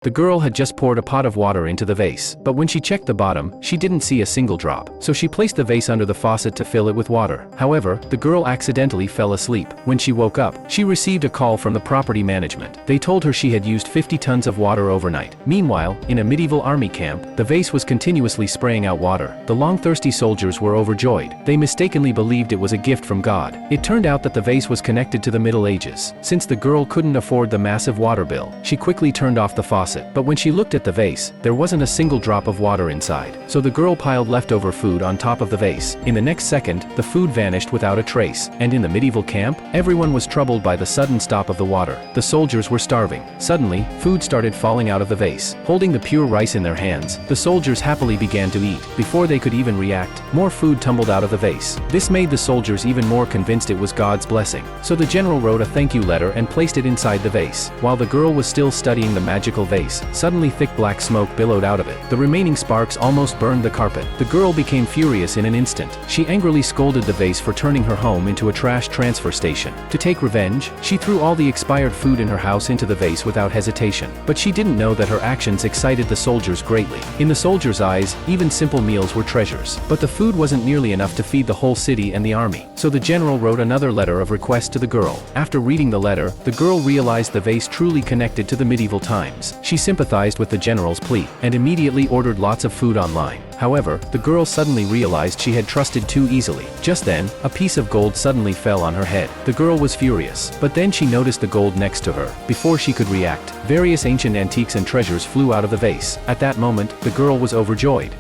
The girl had just poured a pot of water into the vase, but when she checked the bottom, she didn't see a single drop. So she placed the vase under the faucet to fill it with water. However, the girl accidentally fell asleep. When she woke up, she received a call from the property management. They told her she had used 50 tons of water overnight. Meanwhile, in a medieval army camp, the vase was continuously spraying out water. The long-thirsty soldiers were overjoyed. They mistakenly believed it was a gift from God. It turned out that the vase was connected to the Middle Ages. Since the girl couldn't afford the massive water bill, she quickly turned off the faucet. But when she looked at the vase, there wasn't a single drop of water inside. So the girl piled leftover food on top of the vase. In the next second, the food vanished without a trace. And in the medieval camp, everyone was troubled by the sudden stop of the water. The soldiers were starving. Suddenly, food started falling out of the vase. Holding the pure rice in their hands, the soldiers happily began to eat. Before they could even react, more food tumbled out of the vase. This made the soldiers even more convinced it was God's blessing. So the general wrote a thank you letter and placed it inside the vase. While the girl was still studying the magical vase, suddenly thick black smoke billowed out of it. The remaining sparks almost burned the carpet. The girl became furious in an instant. She angrily scolded the vase for turning her home into a trash transfer station. To take revenge, she threw all the expired food in her house into the vase without hesitation. But she didn't know that her actions excited the soldiers greatly. In the soldiers' eyes, even simple meals were treasures. But the food wasn't nearly enough to feed the whole city and the army. So the general wrote another letter of request to the girl. After reading the letter, the girl realized the vase truly connected to the medieval times. She sympathized with the general's plea, and immediately ordered lots of food online. However, the girl suddenly realized she had trusted too easily. Just then, a piece of gold suddenly fell on her head. The girl was furious, but then she noticed the gold next to her. Before she could react, various ancient antiques and treasures flew out of the vase. At that moment, the girl was overjoyed.